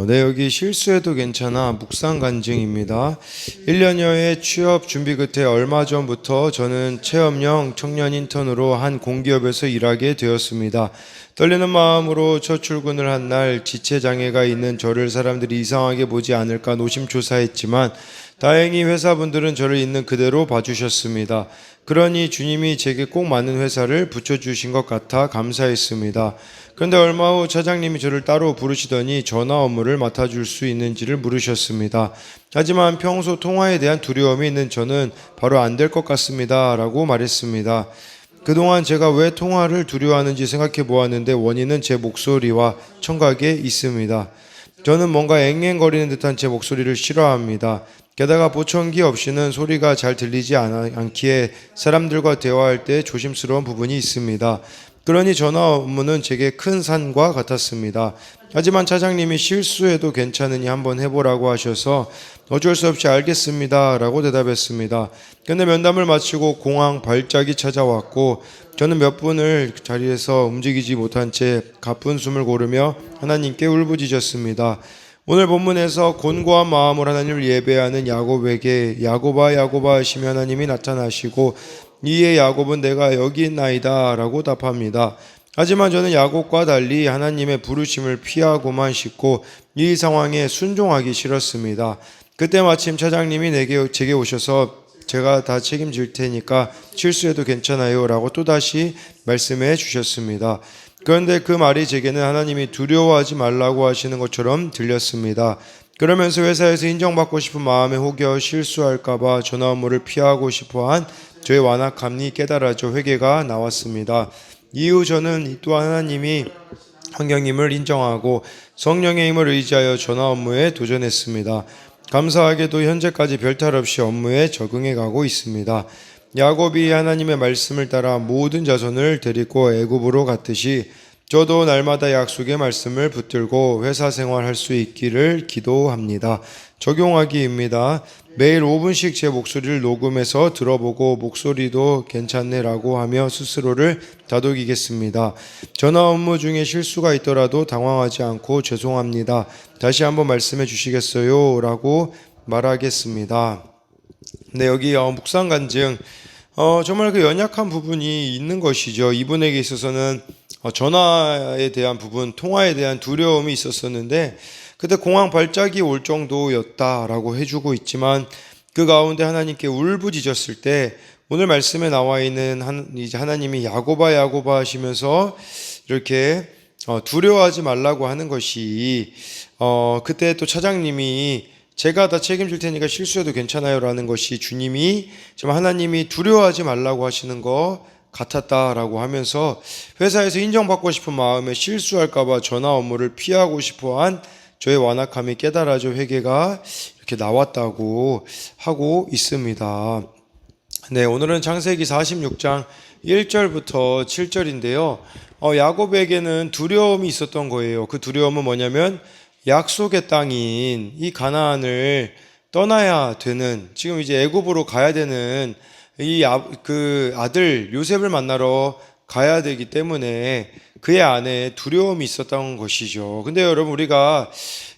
네, 여기 실수해도 괜찮아 묵상 간증입니다. 1년여의 취업 준비 끝에 얼마 전부터 저는 체험형 청년 인턴으로 한 공기업에서 일하게 되었습니다. 떨리는 마음으로 첫 출근을 한 날 지체장애가 있는 저를 사람들이 이상하게 보지 않을까 노심초사했지만 다행히 회사분들은 저를 있는 그대로 봐주셨습니다. 그러니 주님이 제게 꼭 맞는 회사를 붙여주신 것 같아 감사했습니다. 그런데 얼마 후 차장님이 저를 따로 부르시더니 전화 업무를 맡아줄 수 있는지를 물으셨습니다. 하지만 평소 통화에 대한 두려움이 있는 저는 바로 안 될 것 같습니다 라고 말했습니다. 그동안 제가 왜 통화를 두려워하는지 생각해 보았는데 원인은 제 목소리와 청각에 있습니다. 저는 뭔가 앵앵거리는 듯한 제 목소리를 싫어합니다. 게다가 보청기 없이는 소리가 잘 들리지 않기에 사람들과 대화할 때 조심스러운 부분이 있습니다. 그러니 전화 업무는 제게 큰 산과 같았습니다. 하지만 차장님이 실수해도 괜찮으니 한번 해보라고 하셔서 어쩔 수 없이 알겠습니다 라고 대답했습니다. 근데 면담을 마치고 공항 발작이 찾아왔고 저는 몇 분을 자리에서 움직이지 못한 채 가쁜 숨을 고르며 하나님께 울부짖었습니다. 오늘 본문에서 곤고한 마음으로 하나님을 예배하는 야곱에게 야곱아 야곱아 하시며 하나님이 나타나시고 이에 야곱은 내가 여기 있나이다 라고 답합니다. 하지만 저는 야곱과 달리 하나님의 부르심을 피하고만 싶고 이 상황에 순종하기 싫었습니다. 그때 마침 차장님이 제게 오셔서 제가 다 책임질 테니까 실수해도 괜찮아요 라고 또다시 말씀해 주셨습니다. 그런데 그 말이 제게는 하나님이 두려워하지 말라고 하시는 것처럼 들렸습니다. 그러면서 회사에서 인정받고 싶은 마음에 혹여 실수할까봐 전화 업무를 피하고 싶어한 저의 완악함이 깨달아져 회개가 나왔습니다. 이후 저는 또한 하나님이 환경임을 인정하고 성령의 힘을 의지하여 전화 업무에 도전했습니다. 감사하게도 현재까지 별탈 없이 업무에 적응해 가고 있습니다. 야곱이 하나님의 말씀을 따라 모든 자손을 데리고 애굽으로 갔듯이 저도 날마다 약속의 말씀을 붙들고 회사 생활할 수 있기를 기도합니다. 적용하기입니다. 매일 5분씩 제 목소리를 녹음해서 들어보고 목소리도 괜찮네라고 하며 스스로를 다독이겠습니다. 전화 업무 중에 실수가 있더라도 당황하지 않고 죄송합니다. 다시 한번 말씀해 주시겠어요? 라고 말하겠습니다. 네, 여기 묵상 간증 정말 그 연약한 부분이 있는 것이죠. 이분에게 있어서는 전화에 대한 부분, 통화에 대한 두려움이 있었었는데 그때 공항 발작이 올 정도였다라고 해주고 있지만 그 가운데 하나님께 울부짖었을 때 오늘 말씀에 나와 있는 이제 하나님이 야곱아 야곱아 하시면서 이렇게 두려워하지 말라고 하는 것이 그때 또 차장님이 제가 다 책임질 테니까 실수해도 괜찮아요 라는 것이 주님이 정말 하나님이 두려워하지 말라고 하시는 것 같았다라고 하면서 회사에서 인정받고 싶은 마음에 실수할까봐 전화 업무를 피하고 싶어한 저의 완악함이 깨달아져 회개가 이렇게 나왔다고 하고 있습니다. 네, 오늘은 창세기 46장 1절부터 7절인데요. 야곱에게는 두려움이 있었던 거예요. 그 두려움은 뭐냐면 약속의 땅인 이 가나안을 떠나야 되는, 지금 이제 애굽으로 가야 되는 그 아들 요셉을 만나러 가야 되기 때문에 그의 안에 두려움이 있었던 것이죠. 근데 여러분, 우리가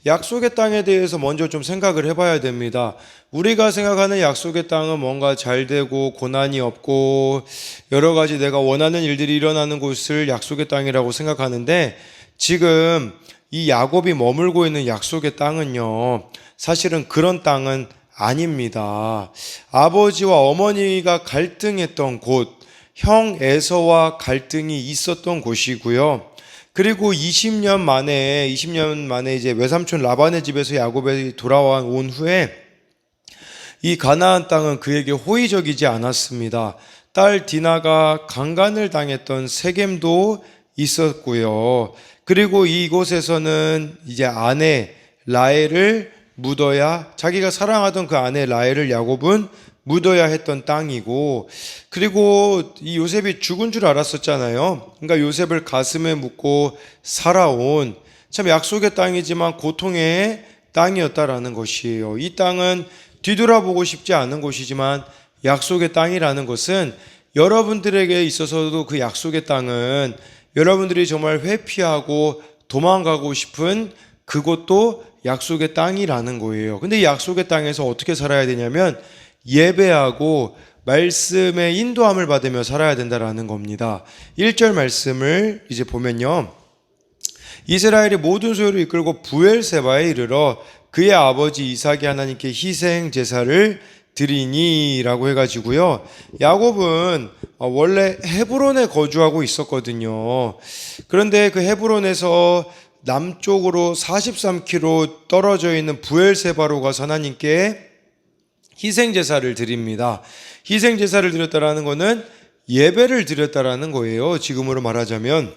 약속의 땅에 대해서 먼저 좀 생각을 해봐야 됩니다. 우리가 생각하는 약속의 땅은 뭔가 잘 되고 고난이 없고 여러 가지 내가 원하는 일들이 일어나는 곳을 약속의 땅이라고 생각하는데, 지금 이 야곱이 머물고 있는 약속의 땅은요, 사실은 그런 땅은 아닙니다. 아버지와 어머니가 갈등했던 곳, 형 에서와 갈등이 있었던 곳이고요. 그리고 20년 만에 이제 외삼촌 라반의 집에서 야곱이 돌아온 후에 이 가나안 땅은 그에게 호의적이지 않았습니다. 딸 디나가 강간을 당했던 세겜도 있었고요. 그리고 이곳에서는 이제 아내 라헬을 묻어야, 자기가 사랑하던 그 아내 라헬을 야곱은 묻어야 했던 땅이고, 그리고 이 요셉이 죽은 줄 알았었잖아요. 그러니까 요셉을 가슴에 묻고 살아온 참 약속의 땅이지만 고통의 땅이었다라는 것이에요. 이 땅은 뒤돌아보고 싶지 않은 곳이지만 약속의 땅이라는 것은 여러분들에게 있어서도 그 약속의 땅은 여러분들이 정말 회피하고 도망가고 싶은 그것도 약속의 땅이라는 거예요. 근데 이 약속의 땅에서 어떻게 살아야 되냐면 예배하고 말씀의 인도함을 받으며 살아야 된다라는 겁니다. 1절 말씀을 이제 보면요. 이스라엘이 모든 소유를 이끌고 부엘세바에 이르러 그의 아버지 이삭이 하나님께 희생 제사를 드리니라고 해가지고요. 야곱은 원래 헤브론에 거주하고 있었거든요. 그런데 그 헤브론에서 남쪽으로 43km 떨어져 있는 부엘세바로 가서 하나님께 희생제사를 드립니다. 희생제사를 드렸다라는 것은 예배를 드렸다라는 거예요. 지금으로 말하자면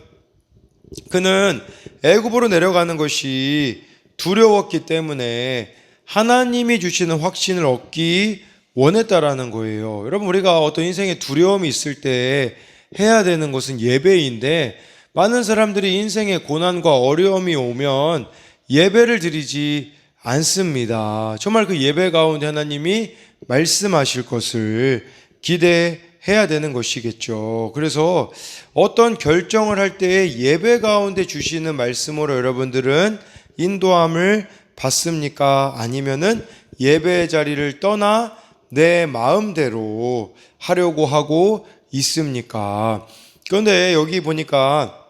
그는 애굽으로 내려가는 것이 두려웠기 때문에 하나님이 주시는 확신을 얻기 원했다라는 거예요. 여러분, 우리가 어떤 인생에 두려움이 있을 때 해야 되는 것은 예배인데 많은 사람들이 인생에 고난과 어려움이 오면 예배를 드리지 않습니다. 정말 그 예배 가운데 하나님이 말씀하실 것을 기대해야 되는 것이겠죠. 그래서 어떤 결정을 할 때에 예배 가운데 주시는 말씀으로 여러분들은 인도함을 받습니까? 아니면은 예배 자리를 떠나 내 마음대로 하려고 하고 있습니까? 그런데 여기 보니까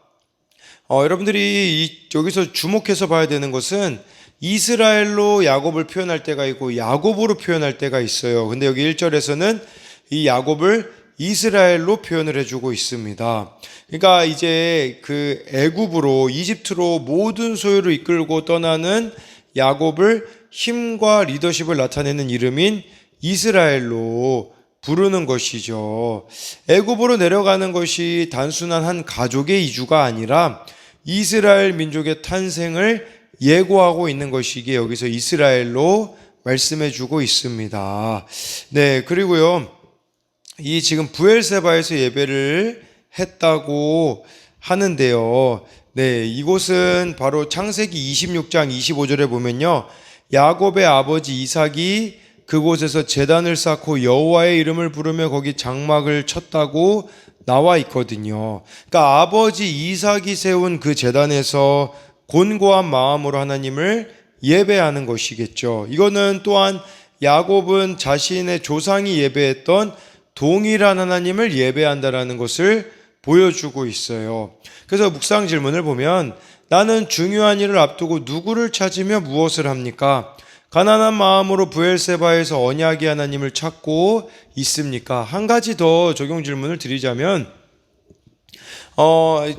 여러분들이 여기서 주목해서 봐야 되는 것은 이스라엘로 야곱을 표현할 때가 있고 야곱으로 표현할 때가 있어요. 근데 여기 1절에서는 이 야곱을 이스라엘로 표현을 해주고 있습니다. 그러니까 이제 그 애굽으로 이집트로 모든 소유를 이끌고 떠나는 야곱을 힘과 리더십을 나타내는 이름인 이스라엘로 부르는 것이죠. 애굽으로 내려가는 것이 단순한 한 가족의 이주가 아니라 이스라엘 민족의 탄생을 예고하고 있는 것이기에 여기서 이스라엘로 말씀해 주고 있습니다. 네, 그리고요. 이 지금 부엘세바에서 예배를 했다고 하는데요. 네, 이곳은 바로 창세기 26장 25절에 보면요. 야곱의 아버지 이삭이 그곳에서 제단을 쌓고 여호와의 이름을 부르며 거기 장막을 쳤다고 나와 있거든요. 그러니까 아버지 이삭이 세운 그 제단에서 곤고한 마음으로 하나님을 예배하는 것이겠죠. 이거는 또한 야곱은 자신의 조상이 예배했던 동일한 하나님을 예배한다라는 것을 보여주고 있어요. 그래서 묵상 질문을 보면 나는 중요한 일을 앞두고 누구를 찾으며 무엇을 합니까? 가난한 마음으로 부엘세바에서 언약의 하나님을 찾고 있습니까? 한 가지 더 적용 질문을 드리자면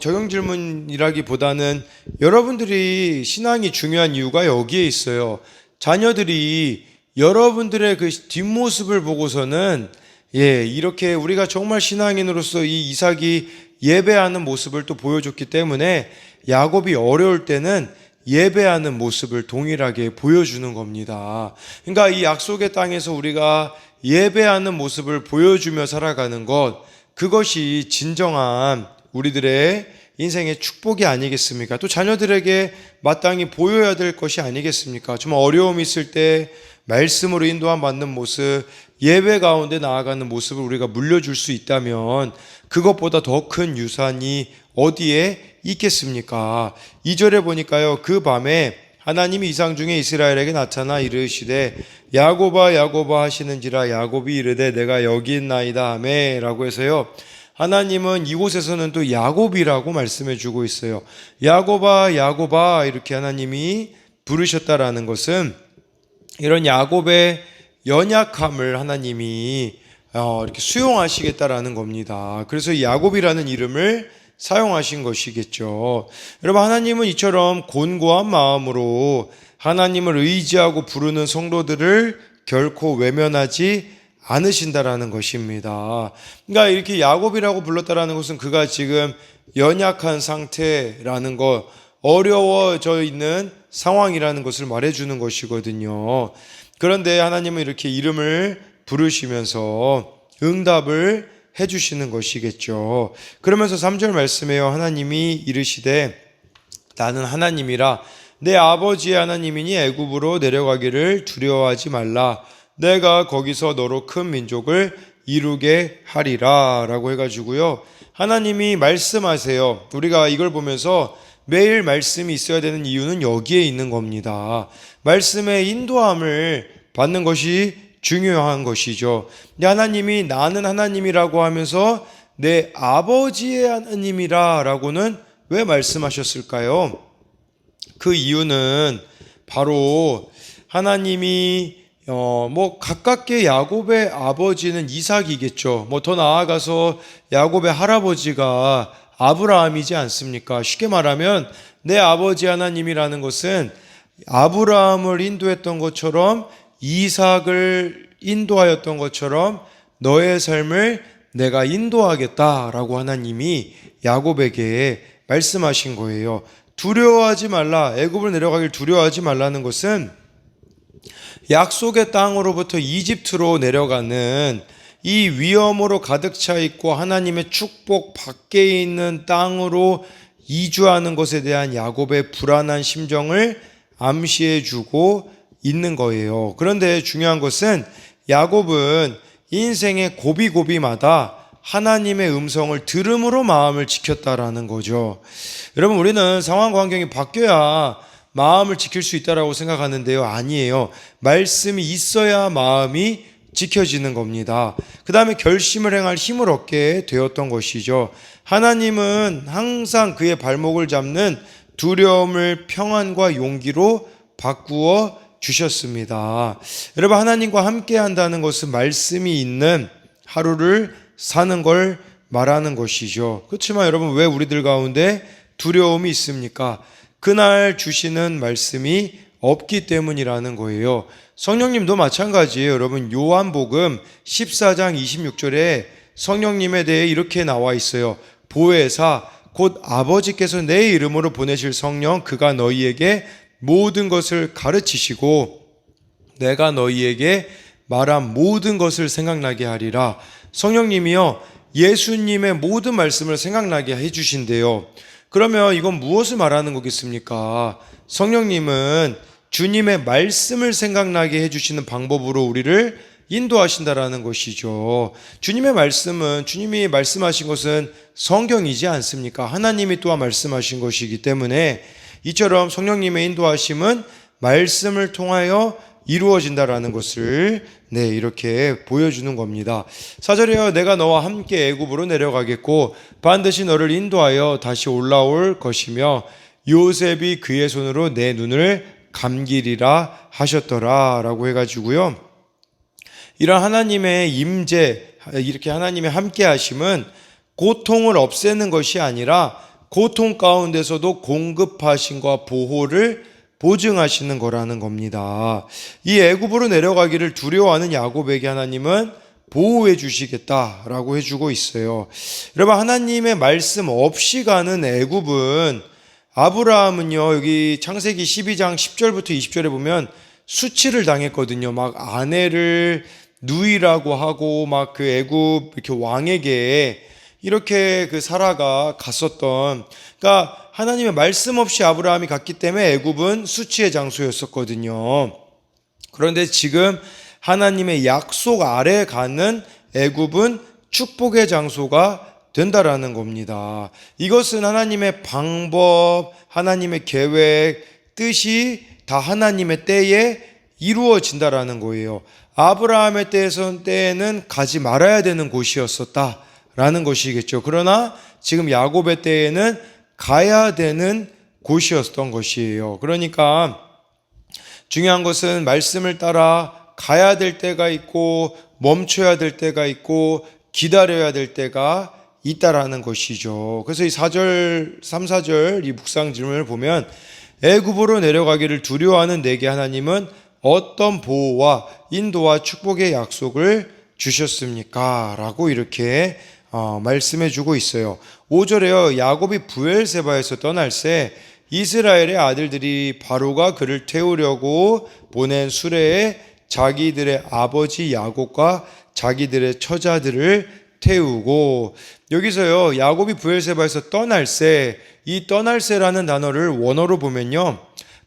적용 질문이라기보다는 여러분들이 신앙이 중요한 이유가 여기에 있어요. 자녀들이 여러분들의 그 뒷모습을 보고서는 이렇게 우리가 정말 신앙인으로서 이 이삭이 예배하는 모습을 또 보여줬기 때문에 야곱이 어려울 때는 예배하는 모습을 동일하게 보여주는 겁니다. 그러니까 이 약속의 땅에서 우리가 예배하는 모습을 보여주며 살아가는 것, 그것이 진정한 우리들의 인생의 축복이 아니겠습니까? 또 자녀들에게 마땅히 보여야 될 것이 아니겠습니까? 정말 어려움이 있을 때 말씀으로 인도함 받는 모습, 예배 가운데 나아가는 모습을 우리가 물려줄 수 있다면 그것보다 더 큰 유산이 어디에 있겠습니까? 2절에 보니까요. 그 밤에 하나님이 이상 중에 이스라엘에게 나타나 이르시되 야곱아 야곱아 하시는지라 야곱이 이르되 내가 여기 있나이다 하매 라고 해서요. 하나님은 이곳에서는 또 야곱이라고 말씀해 주고 있어요. 야곱아 야곱아 이렇게 하나님이 부르셨다라는 것은 이런 야곱의 연약함을 하나님이 이렇게 수용하시겠다라는 겁니다. 그래서 이 야곱이라는 이름을 사용하신 것이겠죠. 여러분, 하나님은 이처럼 곤고한 마음으로 하나님을 의지하고 부르는 성도들을 결코 외면하지 않으신다라는 것입니다. 그러니까 이렇게 야곱이라고 불렀다라는 것은 그가 지금 연약한 상태라는 것, 어려워져 있는 상황이라는 것을 말해주는 것이거든요. 그런데 하나님은 이렇게 이름을 부르시면서 응답을 해주시는 것이겠죠. 그러면서 3절 말씀에요. 하나님이 이르시되 나는 하나님이라 내 아버지의 하나님이니 애굽으로 내려가기를 두려워하지 말라. 내가 거기서 너로 큰 민족을 이루게 하리라 라고 해가지고요. 하나님이 말씀하세요. 우리가 이걸 보면서 매일 말씀이 있어야 되는 이유는 여기에 있는 겁니다. 말씀의 인도함을 받는 것이 중요한 것이죠. 하나님이 나는 하나님이라고 하면서 내 아버지의 하나님이라 라고는 왜 말씀하셨을까요? 그 이유는 바로 하나님이 가깝게 야곱의 아버지는 이삭이겠죠. 더 나아가서 야곱의 할아버지가 아브라함이지 않습니까? 쉽게 말하면 내 아버지 하나님이라는 것은 아브라함을 인도했던 것처럼 이삭을 인도하였던 것처럼 너의 삶을 내가 인도하겠다라고 하나님이 야곱에게 말씀하신 거예요. 두려워하지 말라. 애굽을 내려가길 두려워하지 말라는 것은 약속의 땅으로부터 이집트로 내려가는 이 위험으로 가득 차 있고 하나님의 축복 밖에 있는 땅으로 이주하는 것에 대한 야곱의 불안한 심정을 암시해 주고 있는 거예요. 그런데 중요한 것은 야곱은 인생의 고비고비마다 하나님의 음성을 들음으로 마음을 지켰다라는 거죠. 여러분, 우리는 상황과 환경이 바뀌어야 마음을 지킬 수 있다라고 생각하는데요. 아니에요. 말씀이 있어야 마음이 지켜지는 겁니다. 그 다음에 결심을 행할 힘을 얻게 되었던 것이죠. 하나님은 항상 그의 발목을 잡는 두려움을 평안과 용기로 바꾸어 주셨습니다. 여러분, 하나님과 함께 한다는 것은 말씀이 있는 하루를 사는 걸 말하는 것이죠. 그렇지만 여러분, 왜 우리들 가운데 두려움이 있습니까? 그날 주시는 말씀이 없기 때문이라는 거예요. 성령님도 마찬가지예요. 여러분, 요한복음 14장 26절에 성령님에 대해 이렇게 나와 있어요. 보혜사 곧 아버지께서 내 이름으로 보내실 성령, 그가 너희에게 모든 것을 가르치시고 내가 너희에게 말한 모든 것을 생각나게 하리라. 성령님이요, 예수님의 모든 말씀을 생각나게 해주신대요. 그러면 이건 무엇을 말하는 거겠습니까? 성령님은 주님의 말씀을 생각나게 해주시는 방법으로 우리를 인도하신다라는 것이죠. 주님의 말씀은, 주님이 말씀하신 것은 성경이지 않습니까? 하나님이 또한 말씀하신 것이기 때문에 이처럼 성령님의 인도하심은 말씀을 통하여 이루어진다라는 것을 이렇게 보여주는 겁니다. 4절에요. 내가 너와 함께 애굽으로 내려가겠고 반드시 너를 인도하여 다시 올라올 것이며 요셉이 그의 손으로 내 눈을 감기리라 하셨더라 라고 해가지고요. 이런 하나님의 임재, 이렇게 하나님의 함께 하심은 고통을 없애는 것이 아니라 고통 가운데서도 공급하심과 보호를 보증하시는 거라는 겁니다. 이 애굽으로 내려가기를 두려워하는 야곱에게 하나님은 보호해 주시겠다라고 해주고 있어요. 여러분, 하나님의 말씀 없이 가는 애굽은, 아브라함은요, 여기 창세기 12장 10절부터 20절에 보면 수치를 당했거든요. 막 아내를 누이라고 하고 막 그 애굽 이렇게 왕에게 이렇게 그 사라가 갔었던, 그러니까 하나님의 말씀 없이 아브라함이 갔기 때문에 애굽은 수치의 장소였었거든요. 그런데 지금 하나님의 약속 아래 가는 애굽은 축복의 장소가 된다라는 겁니다. 이것은 하나님의 방법, 하나님의 계획, 뜻이 다 하나님의 때에 이루어진다라는 거예요. 아브라함의 때에는 가지 말아야 되는 곳이었었다라는 것이겠죠. 그러나 지금 야곱의 때에는 가야 되는 곳이었던 것이에요. 그러니까 중요한 것은 말씀을 따라 가야 될 때가 있고 멈춰야 될 때가 있고 기다려야 될 때가 있다라는 것이죠. 그래서 이 4절, 3, 4절 이 묵상 질문을 보면 애굽으로 내려가기를 두려워하는 내게 하나님은 어떤 보호와 인도와 축복의 약속을 주셨습니까? 라고 이렇게 말씀해 주고 있어요. 5절에요. 야곱이 브엘세바에서 떠날새 이스라엘의 아들들이 바로가 그를 태우려고 보낸 수레에 자기들의 아버지 야곱과 자기들의 처자들을 태우고, 여기서요, 야곱이 브엘세바에서 떠날새, 이 떠날새라는 단어를 원어로 보면요,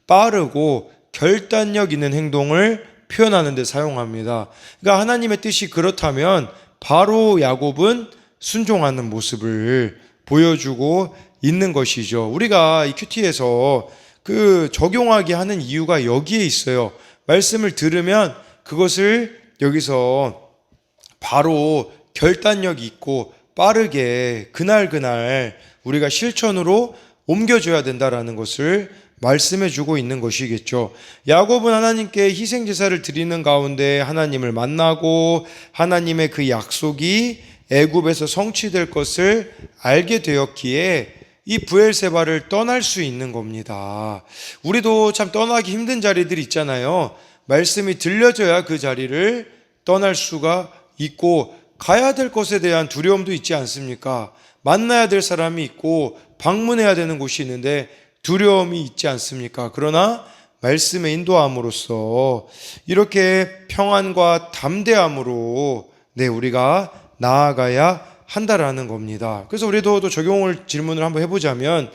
빠르고 결단력 있는 행동을 표현하는 데 사용합니다. 그러니까 하나님의 뜻이 그렇다면 바로 야곱은 순종하는 모습을 보여주고 있는 것이죠. 우리가 이 큐티에서 그 적용하게 하는 이유가 여기에 있어요. 말씀을 들으면 그것을 여기서 바로 결단력 있고 빠르게 그날 우리가 실천으로 옮겨줘야 된다라는 것을 말씀해 주고 있는 것이겠죠. 야곱은 하나님께 희생 제사를 드리는 가운데 하나님을 만나고 하나님의 그 약속이 애굽에서 성취될 것을 알게 되었기에 이 브엘세바를 떠날 수 있는 겁니다. 우리도 참 떠나기 힘든 자리들이 있잖아요. 말씀이 들려져야 그 자리를 떠날 수가 있고 가야 될 것에 대한 두려움도 있지 않습니까? 만나야 될 사람이 있고 방문해야 되는 곳이 있는데 두려움이 있지 않습니까? 그러나 말씀의 인도함으로써 이렇게 평안과 담대함으로 우리가 나아가야 한다라는 겁니다. 그래서 우리도 또 적용을 질문을 한번 해보자면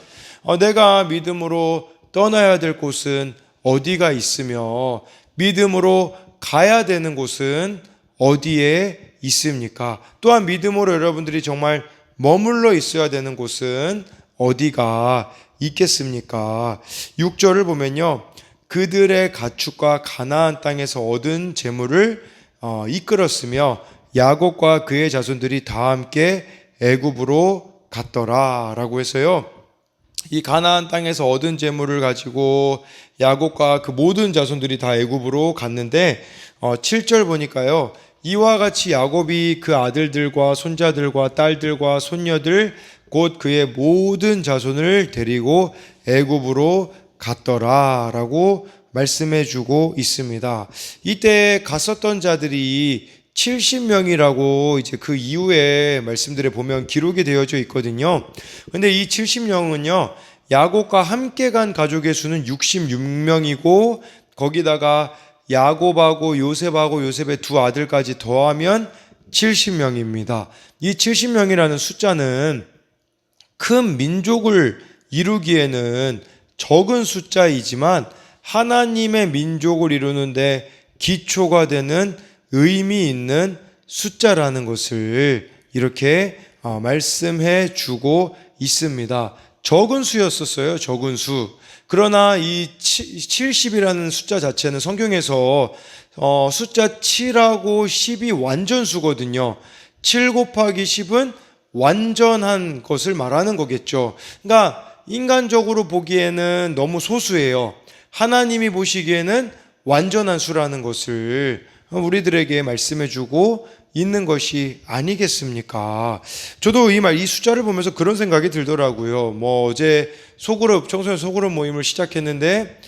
내가 믿음으로 떠나야 될 곳은 어디가 있으며 믿음으로 가야 되는 곳은 어디에 있습니까? 또한 믿음으로 여러분들이 정말 머물러 있어야 되는 곳은 어디가 있겠습니까? 6절을 보면요, 그들의 가축과 가나안 땅에서 얻은 재물을 이끌었으며 야곱과 그의 자손들이 다 함께 애굽으로 갔더라 라고 해서요, 이 가나안 땅에서 얻은 재물을 가지고 야곱과 그 모든 자손들이 다 애굽으로 갔는데 7절 보니까요, 이와 같이 야곱이 그 아들들과 손자들과 딸들과 손녀들 곧 그의 모든 자손을 데리고 애굽으로 갔더라 라고 말씀해 주고 있습니다. 이때 갔었던 자들이 70명이라고 이제 그 이후에 말씀들에 보면 기록이 되어져 있거든요. 근데 이 70명은요, 야곱과 함께 간 가족의 수는 66명이고 거기다가 야곱하고 요셉의 두 아들까지 더하면 70명입니다. 이 70명이라는 숫자는 큰 민족을 이루기에는 적은 숫자이지만 하나님의 민족을 이루는데 기초가 되는 의미 있는 숫자라는 것을 이렇게 말씀해 주고 있습니다. 적은 수였었어요. 적은 수. 그러나 이 70이라는 숫자 자체는 성경에서 숫자 7하고 10이 완전수거든요. 7 곱하기 10은 완전한 것을 말하는 거겠죠. 그러니까 인간적으로 보기에는 너무 소수예요. 하나님이 보시기에는 완전한 수라는 것을 우리들에게 말씀해 주고 있는 것이 아니겠습니까? 저도 이 숫자를 보면서 그런 생각이 들더라고요. 어제 청소년 소그룹 모임을 시작했는데,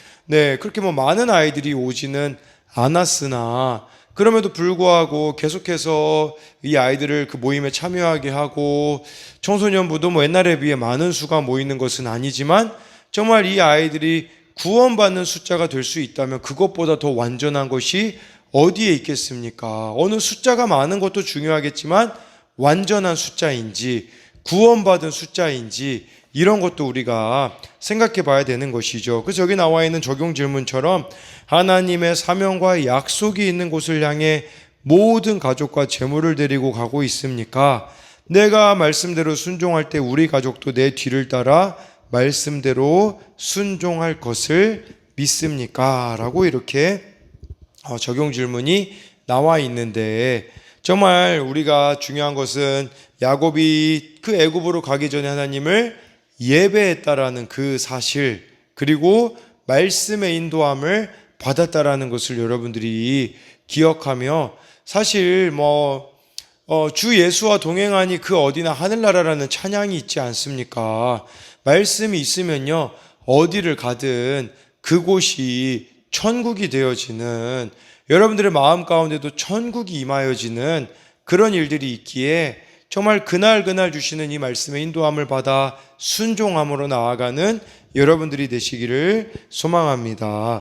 그렇게 많은 아이들이 오지는 않았으나, 그럼에도 불구하고 계속해서 이 아이들을 그 모임에 참여하게 하고, 청소년부도 옛날에 비해 많은 수가 모이는 것은 아니지만, 정말 이 아이들이 구원받는 숫자가 될 수 있다면 그것보다 더 완전한 것이 어디에 있겠습니까? 어느 숫자가 많은 것도 중요하겠지만 완전한 숫자인지 구원받은 숫자인지 이런 것도 우리가 생각해 봐야 되는 것이죠. 그래서 여기 나와 있는 적용 질문처럼 하나님의 사명과 약속이 있는 곳을 향해 모든 가족과 재물을 데리고 가고 있습니까? 내가 말씀대로 순종할 때 우리 가족도 내 뒤를 따라 말씀대로 순종할 것을 믿습니까? 라고 이렇게 적용 질문이 나와 있는데, 정말 우리가 중요한 것은 야곱이 그 애굽으로 가기 전에 하나님을 예배했다라는 그 사실, 그리고 말씀의 인도함을 받았다라는 것을 여러분들이 기억하며, 사실 주 예수와 동행하니 그 어디나 하늘나라라는 찬양이 있지 않습니까? 말씀이 있으면요, 어디를 가든 그곳이 천국이 되어지는, 여러분들의 마음 가운데도 천국이 임하여지는 그런 일들이 있기에 정말 그날 주시는 이 말씀의 인도함을 받아 순종함으로 나아가는 여러분들이 되시기를 소망합니다.